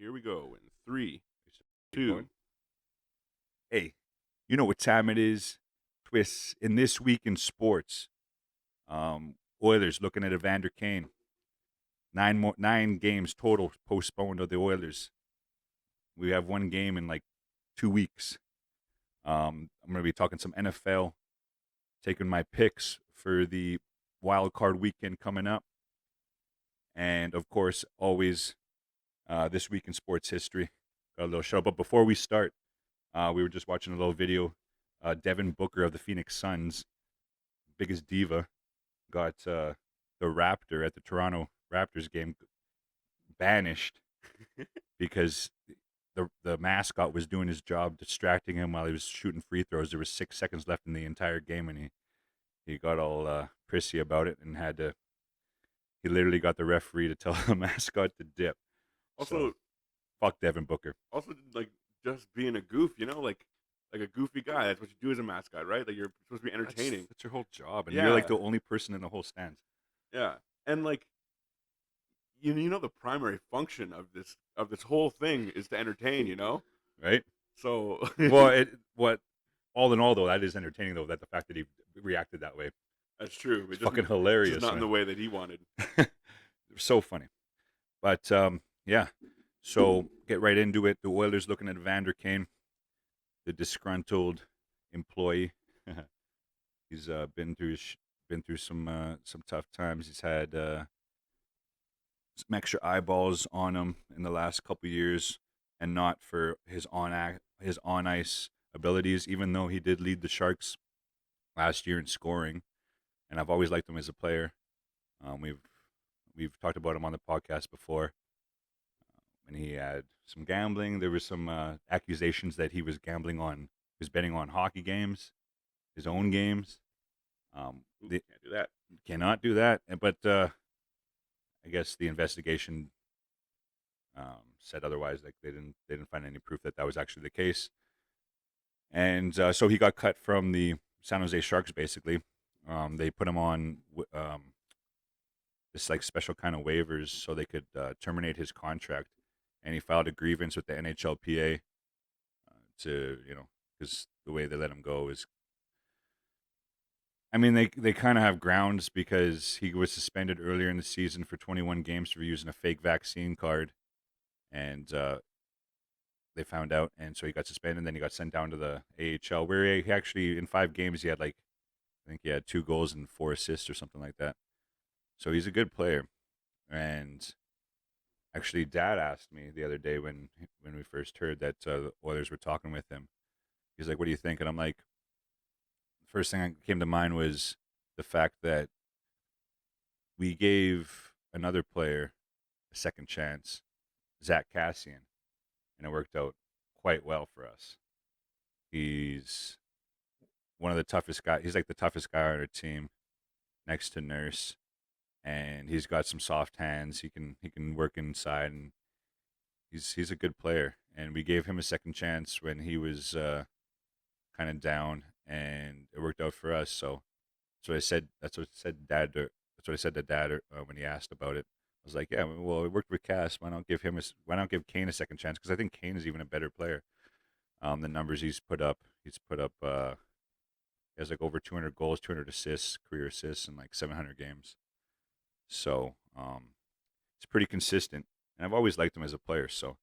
Here we go in three, Keep two. going. Hey, you know what time it is? Twists in this week in sports. Oilers looking at Evander Kane. 9 games total postponed of the Oilers. We have one game in like 2 weeks. I'm gonna be talking some NFL, taking my picks for the wild card weekend coming up, and of course, always this week in sports history. Got a little show, but before we start, we were just watching a little video. Devin Booker of the Phoenix Suns, biggest diva, got the Raptor at the Toronto Raptors game banished because the mascot was doing his job, distracting him while he was shooting free throws. There was 6 seconds left in the entire game, and he got all prissy about it and had to. He literally got the referee to tell the mascot to dip. So Also, fuck Devin Booker. also like just being a goof, like a goofy guy. That's what you do as a mascot, right? Like you're supposed to be That's entertaining. that's your whole job, and you're like Yeah, the only person in the whole stands, yeah. And like you know the primary function of this whole thing is to entertain. right? So Well, what all in all though, that is entertaining though. That the fact that he reacted that way, that's true. it's But fucking just hilarious, not in man. the way that he wanted. So funny. But yeah. So get right into it. The Oilers looking at Vander Kane, the disgruntled employee. He's been through some tough times. He's had some extra eyeballs on him in the last couple years, and not for his on ice abilities. Even though he did lead the Sharks last year in scoring, and I've always liked him as a player. We've talked about him on the podcast before. When he had some gambling, there was some accusations that he was gambling on, he was betting on hockey games, his own games. Ooh, They can't do that. cannot do that, but I guess the investigation said otherwise. Like they didn't find any proof that that was actually the case, and so he got cut from the San Jose Sharks. Basically, they put him on this like special kind of waivers so they could terminate his contract, and he filed a grievance with the NHLPA to because the way they let him go is, I mean, they kind of have grounds because he was suspended earlier in the season for 21 games for using a fake vaccine card, and they found out, and so he got suspended. And then he got sent down to the AHL, where he actually in 5 games he had like, I think he had 2 goals and 4 assists or something like that. So he's a good player. And actually, Dad asked me the other day when we first heard that the Oilers were talking with him. He's like, "What do you think?" And I'm like, first thing that came to mind was the fact that we gave another player a second chance, Zach Cassian, and it worked out quite well for us. He's one of the toughest guys. He's like the toughest guy on our team, next to Nurse, and he's got some soft hands. He can work inside, and he's a good player. And we gave him a second chance when he was kind of down, and it worked out for us. So that's what I said. That's what I said, Dad. That's what I said to Dad when he asked about it. I was like, yeah, well, it worked with Cass. Why not give Kane a second chance? Because I think Kane is even a better player. The numbers he's put up, he has like over 200 goals, 200 assists, career assists, in like 700 games. So it's pretty consistent, and I've always liked him as a player. So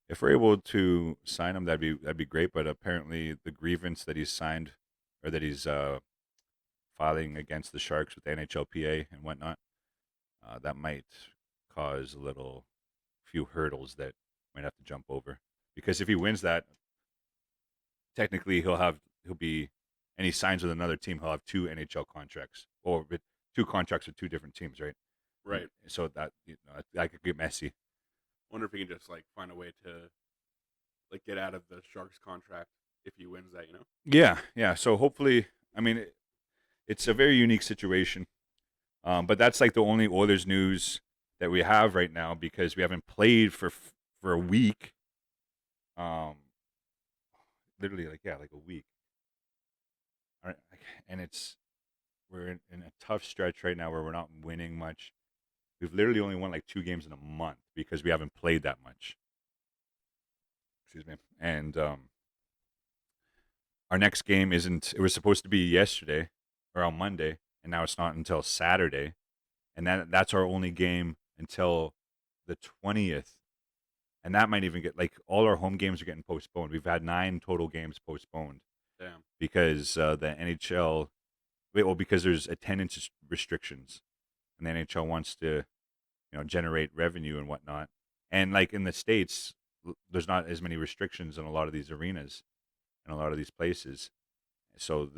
if we're able to sign him, that'd be great. But apparently, the grievance that he's signed, or that he's filing against the Sharks with the NHLPA and whatnot, that might cause a little few hurdles that might have to jump over. Because if he wins that, technically he'll be, and he signs with another team, he'll have 2 NHL contracts, or with 2 contracts with 2 different teams, right? And Right. so that that could get messy. Wonder if he can just like find a way to like get out of the Sharks contract if he wins that. Yeah, yeah. So hopefully, I mean, it's a very unique situation. But that's like the only Oilers news that we have right now because we haven't played for a week. Um, Literally, like, yeah, like a week. All right, and we're in a tough stretch right now where we're not winning much. We've literally only won like 2 games in a month because we haven't played that much. Excuse me. And our next game isn't. It was supposed to be yesterday or on Monday, and now it's not until Saturday, and that's our only game until the 20th. And that might even get like all our home games are getting postponed. We've had 9 total games postponed Damn. because the NHL. Well, because there's attendance restrictions, and the NHL wants to, generate revenue and whatnot. And like in the States, there's not as many restrictions in a lot of these arenas and a lot of these places. So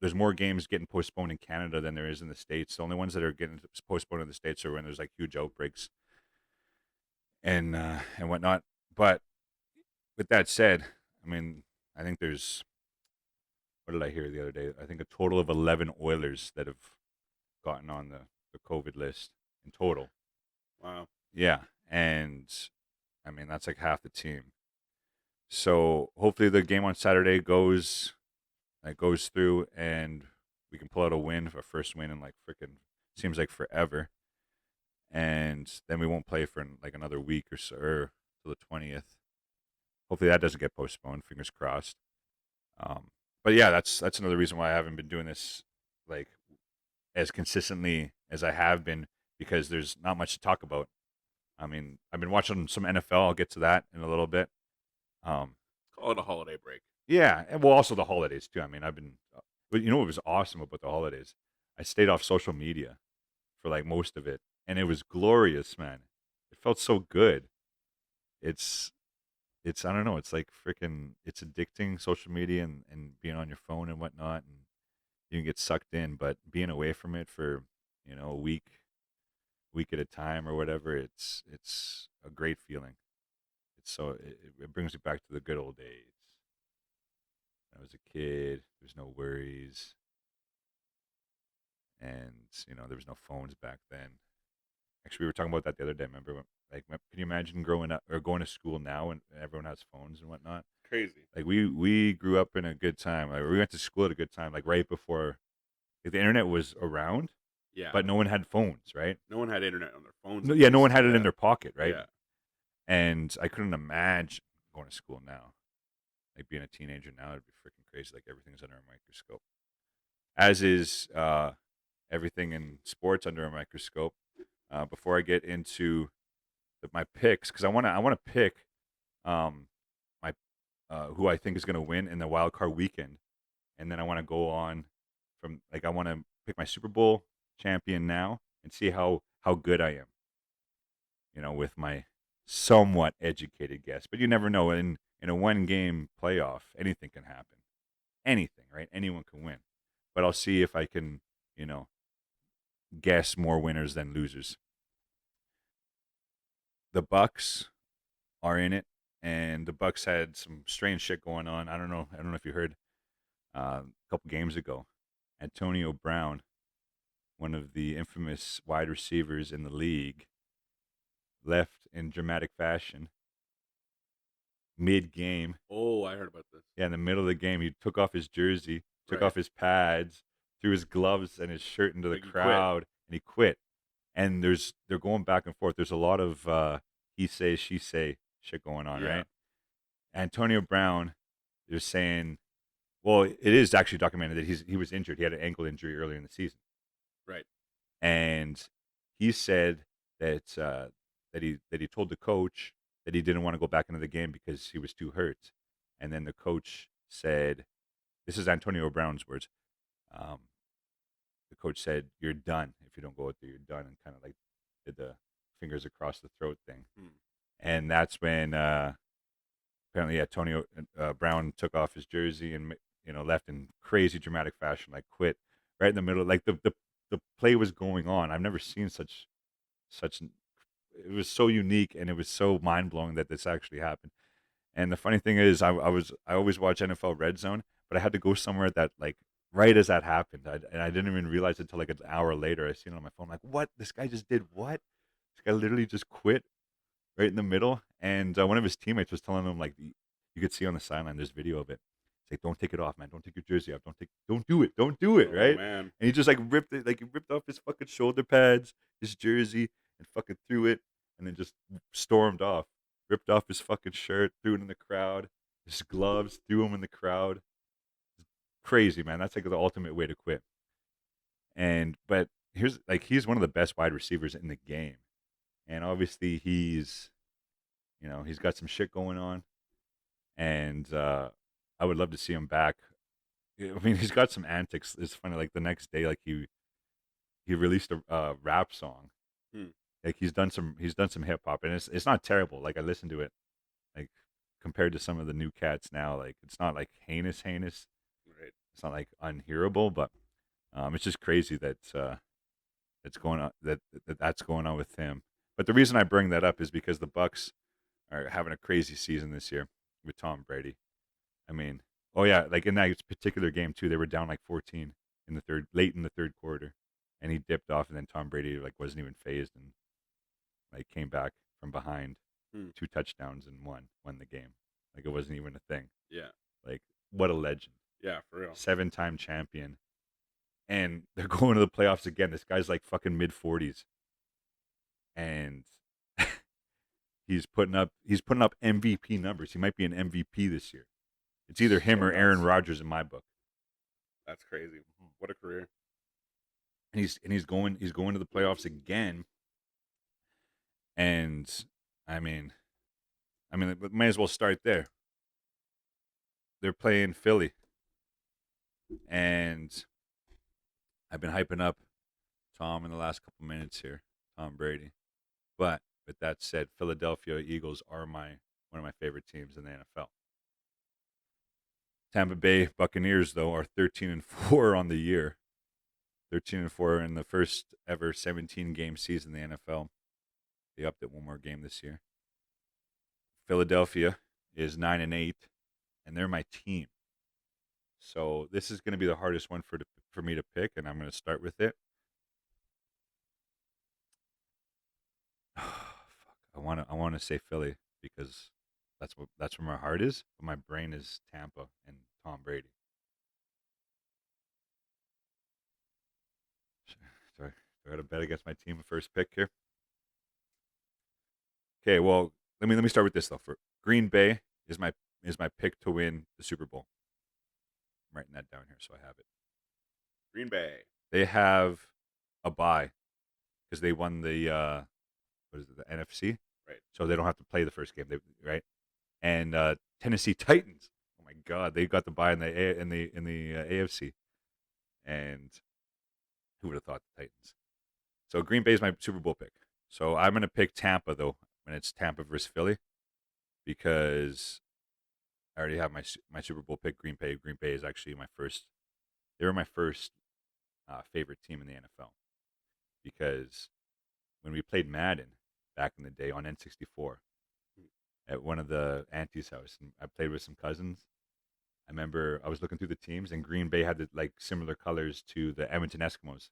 there's more games getting postponed in Canada than there is in the States. The only ones that are getting postponed in the States are when there's like huge outbreaks and whatnot. But with that said, I mean, I think there's, what did I hear the other day? I think a total of 11 Oilers that have gotten on the COVID list in total. Wow. Yeah. And I mean, that's like half the team. So hopefully the game on Saturday goes through and we can pull out a first win in like freaking seems like forever. And then we won't play for like another week or so, or till the 20th. Hopefully that doesn't get postponed. Fingers crossed. But yeah, that's another reason why I haven't been doing this like as consistently as I have been, because there's not much to talk about. I mean, I've been watching some NFL. I'll get to that in a little bit. Um, Call it a holiday break. yeah, and well, also the holidays too. I mean, but what was awesome about the holidays? I stayed off social media for like most of it, and it was glorious, man. It felt so good. It's, I don't know. It's like freaking, it's addicting, social media and being on your phone and whatnot, and you can get sucked in. But being away from it for a week at a time or whatever, it's a great feeling. It brings you back to the good old days. I was a kid. There's no worries, and there was no phones back then. Actually, we were talking about that the other day. Remember, can you imagine growing up or going to school now and everyone has phones and whatnot? Crazy. Like we grew up in a good time. Like we went to school at a good time. Like right before, like, the internet was around, Yeah. but no one had phones, right? No one had internet on their phones. No, at yeah, no one least. had it in Yeah. their pocket, right? Yeah. And I couldn't imagine going to school now. Like being a teenager now, it'd be freaking crazy. Like everything's under a microscope, as is everything in sports under a microscope. Before I get into my picks, because I want to pick um, my who I think is going to win in the wild card weekend, and then I want to go on from like I want to pick my Super Bowl champion now and see how good I am. With my somewhat educated guess, but you never know. In a 1 game playoff, anything can happen. Anything, right? Anyone can win. But I'll see if I can, you know, guess more winners than losers. The Bucks are in it, and the Bucks had some strange shit going on. I don't know. I don't know if you heard a couple games ago. Antonio Brown, one of the infamous wide receivers in the league, left in dramatic fashion mid-game. Oh, I heard about this. Yeah, in the middle of the game, he took off his jersey, took Right. off his pads, threw his gloves and his shirt into the Like he quit. crowd, and he quit. And they're going back and forth. There's a lot of he say, she say shit going on, Yeah. right? Antonio Brown, they're saying, well, it is actually documented that he was injured. He had an ankle injury earlier in the season, Right. and he said that he told the coach that he didn't want to go back into the game because he was too hurt. And then the coach said, "This is Antonio Brown's words." Um, the coach said, "You're done. If you don't go out there, you're done," and kind of like did the fingers across the throat thing. And that's when apparently Antonio Brown took off his jersey and left in crazy dramatic fashion, like quit right in the middle. Like the play was going on. I've never seen such. It was so unique and it was so mind blowing that this actually happened. And the funny thing is, I always watch NFL Red Zone, but I had to go somewhere that like right as that happened, and I didn't even realize it until like an hour later. I seen it on my phone, like, what? This guy just did what? This guy literally just quit right in the middle. And one of his teammates was telling him, like, you could see on the sideline, there's video of it. It's like, don't take it off, man. Don't take your jersey off. Don't do it, Oh, right? man. And he just like ripped it, like he ripped off his fucking shoulder pads, his jersey, and fucking threw it, and then just stormed off. ripped off his fucking shirt, threw it in the crowd. His gloves, threw him in the crowd. Crazy, man. That's like the ultimate way to quit. But he's one of the best wide receivers in the game. And obviously he's got some shit going on. And I would love to see him back. I mean, he's got some antics. It's funny, like the next day, like he released a rap song. Hmm. Like he's done some hip hop, and it's not terrible. Like I listened to it, like compared to some of the new cats now, like it's not like heinous. Right. It's not like unhearable, but it's just crazy that it's going on that's going on with him. But the reason I bring that up is because the Bucks are having a crazy season this year with Tom Brady. I mean, oh yeah, like in that particular game too, they were down like 14 late in the third quarter, and he dipped off, and then Tom Brady like wasn't even phased and like came back from behind, Hmm. 2 touchdowns and won the game. Like it wasn't even a thing. Yeah. Like what a legend. Yeah, for real. 7-time champion. And they're going to the playoffs again. This guy's like fucking mid 40s. And he's putting up MVP numbers. He might be an MVP this year. It's either him So or Aaron nuts. Rodgers in my book. That's crazy. What a career. And he's going to the playoffs again. And I mean, it might as well start there. They're playing Philly. And I've been hyping up Tom in the last couple minutes here, Tom Brady. But with that said, Philadelphia Eagles are one of my favorite teams in the NFL. Tampa Bay Buccaneers, though, are 13-4 on the year. 13-4 in the first ever 17-game season in the NFL. They upped it one more game this year. Philadelphia is 9-8, and they're my team. So this is going to be the hardest one for me to pick, and I'm going to start with it. I want to say Philly because that's where my heart is, but my brain is Tampa and Tom Brady. Do I got to bet against my team first pick here? Okay, well let me start with this though. For Green Bay is my pick to win the Super Bowl. I'm writing that down here so I have it. Green Bay. They have a bye because they won the the NFC, Right. so they don't have to play the first game. Right, and Tennessee Titans. Oh my God, they got the bye in the AFC, and who would have thought the Titans? So Green Bay is my Super Bowl pick. So I'm going to pick Tampa though when it's Tampa versus Philly because I already have my Super Bowl pick. Green Bay. Green Bay is actually my first. They were my first favorite team in the NFL because when we played Madden back in the day on N64 at one of the auntie's house, and I played with some cousins. I remember I was looking through the teams, and Green Bay had like similar colors to the Edmonton Eskimos.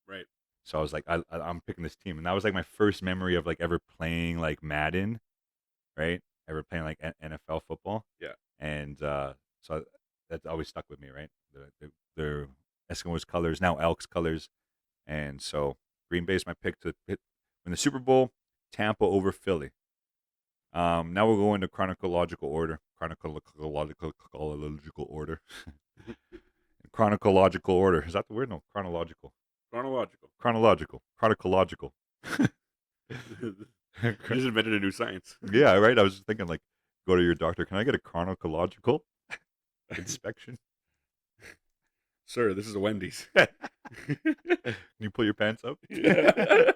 Right. So I was like, I'm picking this team, and that was like my first memory of like ever playing like Madden, right? Ever playing like NFL football. Yeah. And so that always stuck with me, right? The Eskimos colors, now Elks colors, and so Green Bay's my pick to win the Super Bowl. Tampa over Philly. Now we'll go into chronological order. Chronological order. Chronological order. Is that the word? No, chronological. Chronological. You just invented a new science. Yeah, right. I was just thinking, like, go to your doctor. Can I get a chronological inspection? Sir, this is a Wendy's. Can you pull your pants up? Yeah.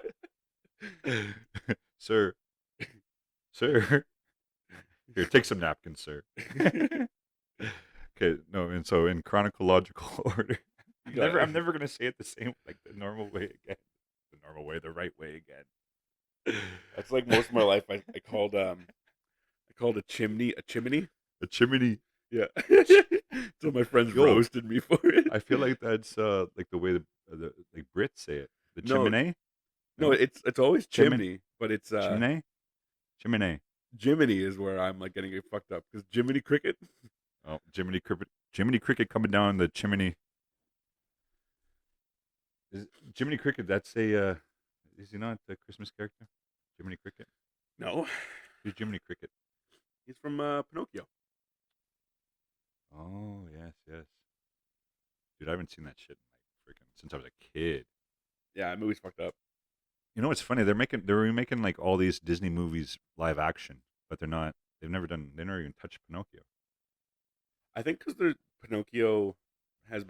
Sir. Here, take some napkins, sir. Okay, no, and so in chronological order. I'm never gonna say it the same, like the normal way again. The normal way, the right way again. That's like most of my life. I called a chimney a chimney. A chimney. Yeah. So my friends Yo. roasted me for it. I feel like that's like the way the like Brits say it. The No. chimney. No, it's always chimney, but it's chimney. Jiminy is where I'm like getting it fucked up because Jiminy Cricket. Oh, Jiminy Cricket coming down the chimney. Jiminy Cricket, that's a is he not the Christmas character? Jiminy Cricket? No. Who's Jiminy Cricket? He's from Pinocchio. Oh, yes, yes. Dude, I haven't seen that shit in like freaking since I was a kid. Yeah, that movie's fucked up. You know what's funny? They're remaking like all these Disney movies live action, but they're not. They never even touched Pinocchio. I think because the Pinocchio has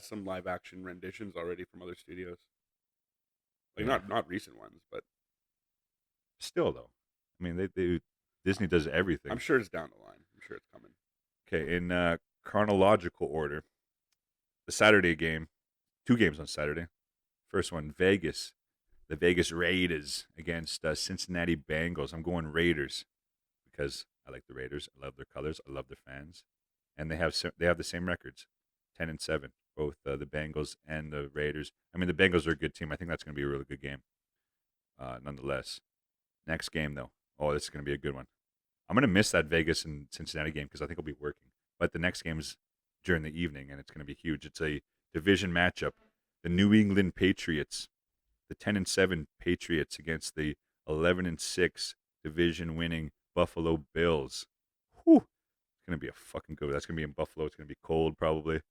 some live action renditions already from other studios. Like Yeah. not recent ones, but Still though, I mean they Disney does I'm everything. sure it's down the line. I'm sure it's coming. Okay, in chronological order, the Saturday game, two games on Saturday. First one, Vegas, the Vegas Raiders against Cincinnati Bengals. I'm going Raiders because I like the Raiders. I love their colors. I love their fans, and they have the same records, 10-7, both the Bengals and the Raiders. I mean, the Bengals are a good team. I think that's going to be a really good game, nonetheless. Next game though, oh, this is going to be a good one. I'm going to miss that Vegas and Cincinnati game because I think I'll be working. But the next game is during the evening, and it's going to be huge. It's a division matchup. The New England Patriots, the 10-7 Patriots against the 11-6 division-winning Buffalo Bills. Whew. It's going to be a fucking good. That's going to be in Buffalo. It's going to be cold probably.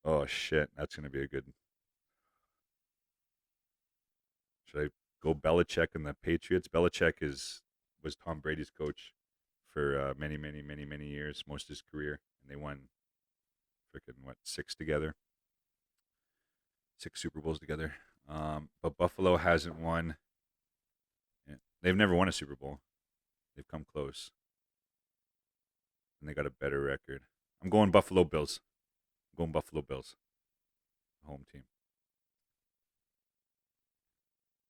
Oh shit, that's going to be a good. Should I go Belichick and the Patriots? Belichick was Tom Brady's coach for many, many, many, many years, most of his career, and they won freaking what 6 Super Bowls together. But Buffalo hasn't won. They've never won a Super Bowl. They've come close, and they got a better record. I'm going Buffalo Bills. I'm going Buffalo Bills, home team.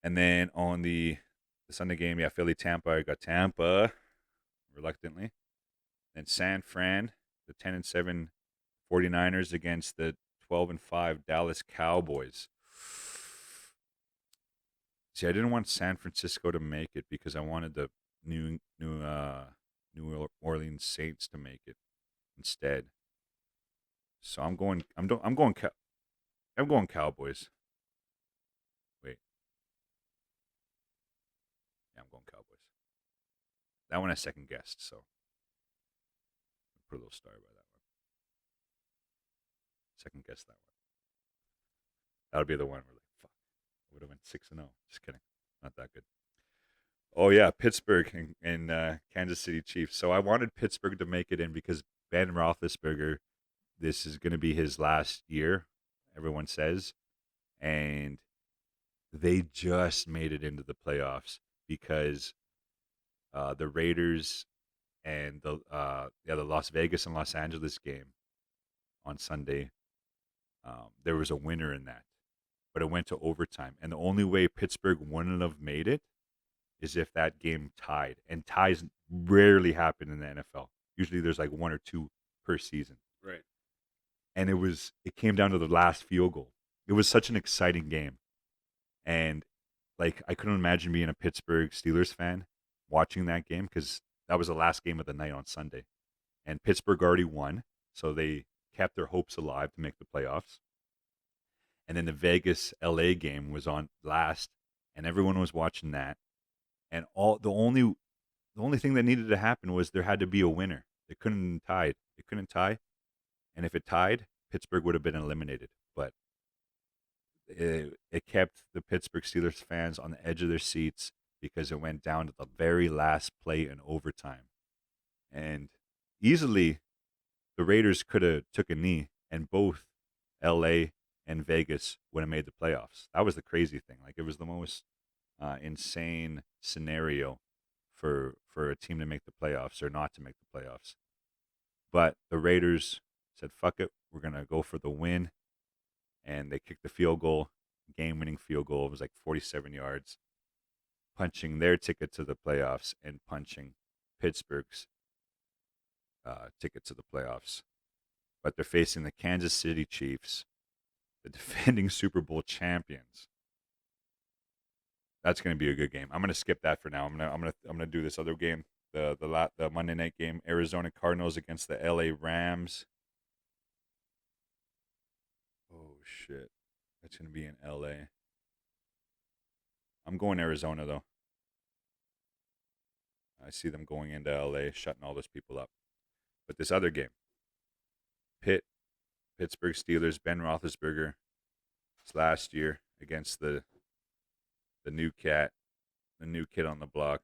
And then on the Sunday game, yeah, Philly Tampa. I got Tampa reluctantly. Then San Fran, the 10-7 49ers against the 12-5 Dallas Cowboys. See, I didn't want San Francisco to make it because I wanted the New Orleans Saints to make it instead. So I'm going Cowboys. Wait, yeah, I'm going Cowboys. That one I second guessed, so I'll put a little star by that one. Second guess that one. That'll be the one where like fuck, I would have went 6-0. Just kidding, not that good. Oh yeah, Pittsburgh and Kansas City Chiefs. So I wanted Pittsburgh to make it in because Ben Roethlisberger, this is going to be his last year, everyone says, and they just made it into the playoffs because the Raiders and the Las Vegas and Los Angeles game on Sunday, there was a winner in that, but it went to overtime, and the only way Pittsburgh wouldn't have made it is if that game tied, and ties rarely happen in the NFL. Usually, there's like one or two per season, Right. and it came down to the last field goal. It was such an exciting game, and like I couldn't imagine being a Pittsburgh Steelers fan watching that game because that was the last game of the night on Sunday, and Pittsburgh already won, so they kept their hopes alive to make the playoffs. And then the Vegas LA game was on last, and everyone was watching that. And the only thing that needed to happen was there had to be a winner. They couldn't tie. It couldn't tie, and if it tied, Pittsburgh would have been eliminated. But it kept the Pittsburgh Steelers fans on the edge of their seats because it went down to the very last play in overtime, and easily the Raiders could have took a knee, and both L.A. and Vegas would have made the playoffs. That was the crazy thing. Like it was the most insane scenario for a team to make the playoffs or not to make the playoffs. But the Raiders said, "Fuck it, we're gonna go for the win," and they kicked the field goal, game-winning field goal. It was like 47 yards, punching their ticket to the playoffs and punching Pittsburgh's ticket to the playoffs. But they're facing the Kansas City Chiefs, the defending Super Bowl champions. That's going to be a good game. I'm going to skip that for now. I'm gonna do this other game, the Monday night game, Arizona Cardinals against the LA Rams. Oh shit, that's going to be in LA. I'm going Arizona though. I see them going into LA, shutting all those people up. But this other game, Pittsburgh Steelers, Ben Roethlisberger, it's last year against the new cat, the new kid on the block,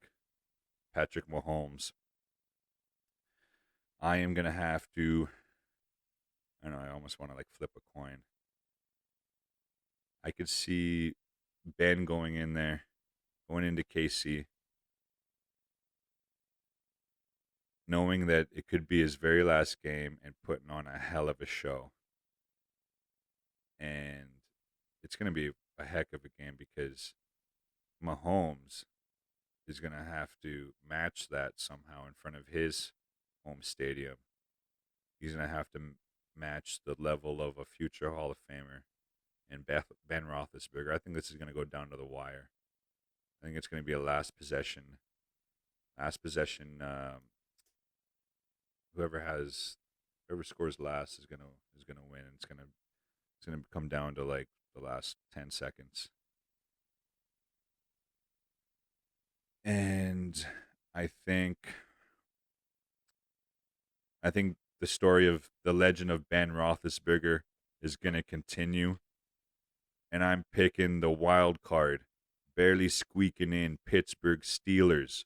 Patrick Mahomes. I am gonna have to. I don't know. I almost want to like flip a coin. I could see Ben going in there, going into KC, knowing that it could be his very last game and putting on a hell of a show. And it's going to be a heck of a game because Mahomes is going to have to match that somehow in front of his home stadium. He's going to have to match the level of a future Hall of Famer and Ben Roethlisberger. I think this is going to go down to the wire. I think it's going to be a last possession. Whoever scores last is gonna win. It's gonna come down to like the last 10 seconds. And I think the story of the legend of Ben Roethlisberger is gonna continue. And I'm picking the wild card, barely squeaking in Pittsburgh Steelers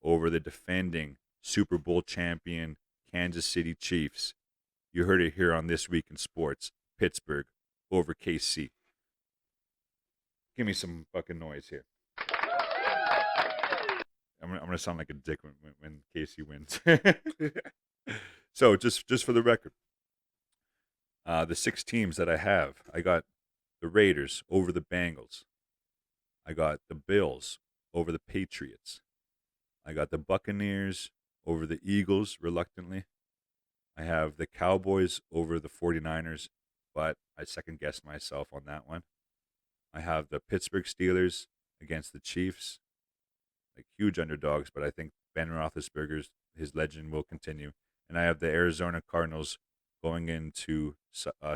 over the defending Super Bowl champion Kansas City Chiefs. You heard it here on This Week in Sports. Pittsburgh over KC. Give me some fucking noise here. I'm gonna sound like a dick when KC wins. So just for the record, the 6 teams that I have, I got the Raiders over the Bengals. I got the Bills over the Patriots. I got the Buccaneers over the Eagles, reluctantly. I have the Cowboys over the 49ers, but I second-guessed myself on that one. I have the Pittsburgh Steelers against the Chiefs, like huge underdogs, but I think Ben Roethlisberger's his legend will continue. And I have the Arizona Cardinals going into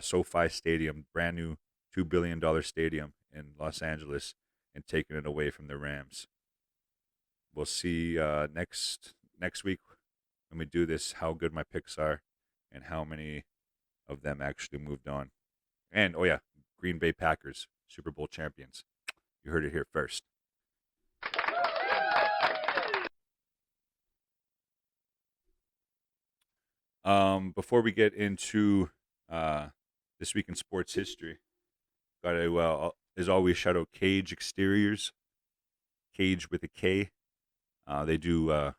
SoFi Stadium, brand new $2 billion stadium in Los Angeles, and taking it away from the Rams. We'll see next week when we do this how good my picks are and how many of them actually moved on. And oh yeah, Green Bay Packers, Super Bowl champions. You heard it here first. Before we get into This Week in Sports History, got to, as always, shout out Cage Exteriors. Cage with a K. They do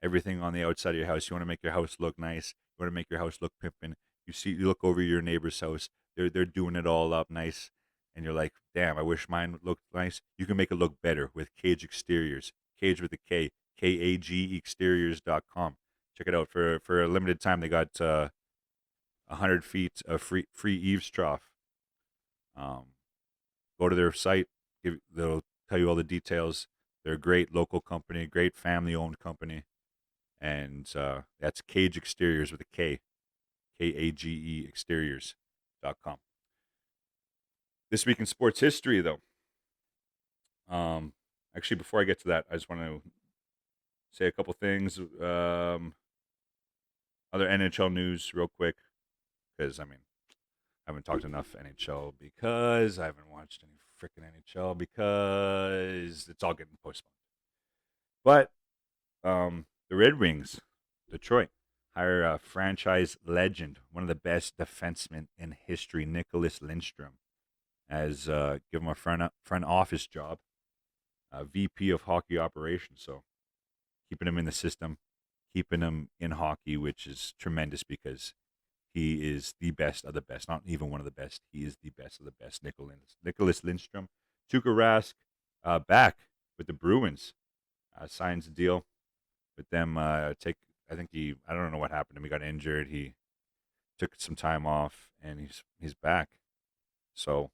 everything on the outside of your house. You want to make your house look nice. You want to make your house look pimpin'. You look over your neighbor's house. They're doing it all up nice, and you're like, damn, I wish mine looked nice. You can make it look better with Cage Exteriors. Cage with a K. KAGexteriors.com. Check it out for a limited time. They got 100 feet of free eaves trough. Go to their site. They'll tell you all the details. They're a great local company, great family-owned company, and that's Cage Exteriors with a K, KAGE Exteriors.com. This Week in Sports History, though. Actually, before I get to that, I just want to say a couple things. Other NHL news, real quick, because I haven't talked enough NHL because I haven't watched any freaking NHL because it's all getting postponed. But the Red Wings, Detroit, hire a franchise legend, one of the best defensemen in history, Nicholas Lindstrom, as give him a front office job, VP of hockey operations. So keeping him in the system, keeping him in hockey, which is tremendous because he is the best of the best. Not even one of the best. He is the best of the best. Nicholas Lindstrom. Tuukka Rask back with the Bruins. Signs a deal with them. I don't know what happened to him. He got injured. He took some time off, and he's back. So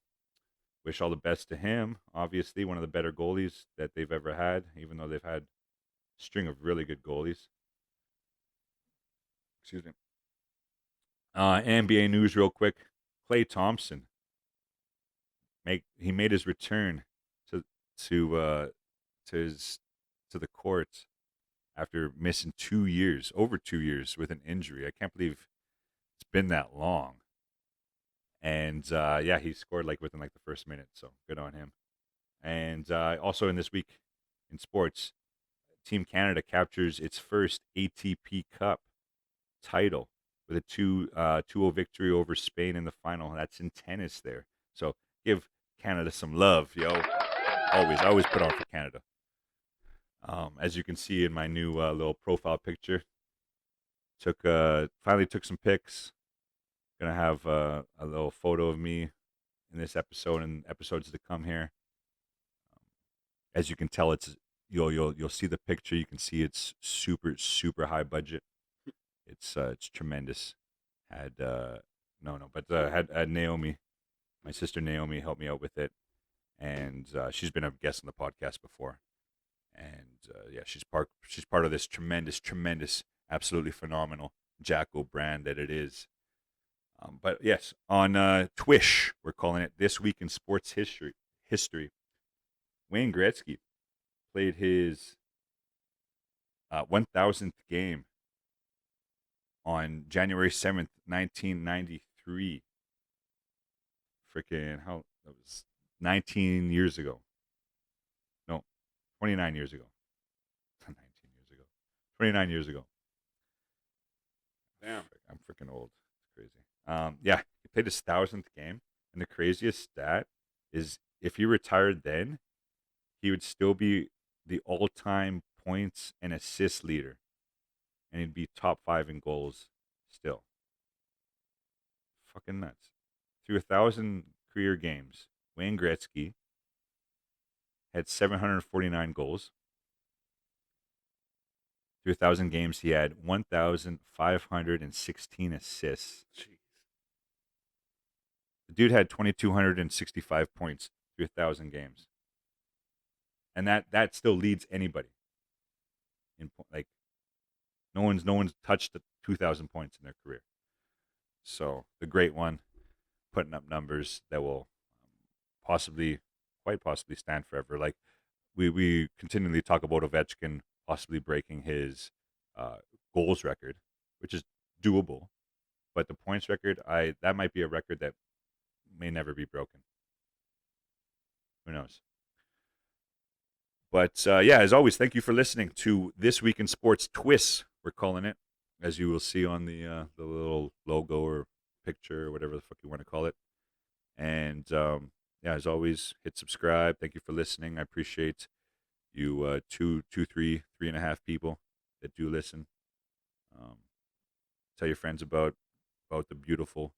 wish all the best to him. Obviously, one of the better goalies that they've ever had, even though they've had a string of really good goalies. Excuse me. NBA news real quick. Klay Thompson made his return to the court after missing 2 years, over 2 years with an injury. I can't believe it's been that long. And yeah, he scored like within like the first minute, so good on him. And also in this week in sports, Team Canada captures its first ATP Cup title with a 2-0 victory over Spain in the final. That's in tennis there. So give Canada some love, yo. Always put on for Canada. As you can see in my new little profile picture, finally took some pics. Gonna have a little photo of me in this episode and episodes to come here. As you can tell, it's you'll see the picture. You can see it's super high budget. It's tremendous. Had had Naomi, my sister Naomi, help me out with it, and she's been a guest on the podcast before. And yeah, she's part of this tremendous, absolutely phenomenal Jacko brand that it is. But yes, on TWIS, we're calling it This Week in Sports History. Wayne Gretzky played his 1,000th game on January 7th, 1993. Freaking how that was 19 years ago. No, 29 years ago. 19 years ago. 29 years ago. Damn. I'm freaking old. It's crazy. Yeah, he played his 1,000th game, and the craziest stat is if he retired then, he would still be the all-time points and assist leader, and he'd be top 5 in goals still. Fucking nuts. Through 1,000 career games, Wayne Gretzky had 749 goals. Through 1,000 games, he had 1,516 assists. Jeez. The dude had 2,265 points through 1,000 games, and that still leads anybody. Like, no one's touched the 2,000 points in their career. So the great one, putting up numbers that will quite possibly stand forever. Like we continually talk about Ovechkin possibly breaking his goals record, which is doable, but the points record, that might be a record that may never be broken. Who knows? But yeah, as always, thank you for listening to This Week in Sports TWIS, we're calling it, as you will see on the little logo or picture or whatever the fuck you want to call it. And yeah, as always, hit subscribe. Thank you for listening. I appreciate you, three and a half people that do listen. Tell your friends about the beautiful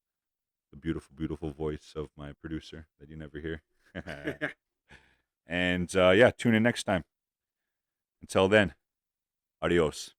voice of my producer that you never hear. And yeah, tune in next time. Until then, adios.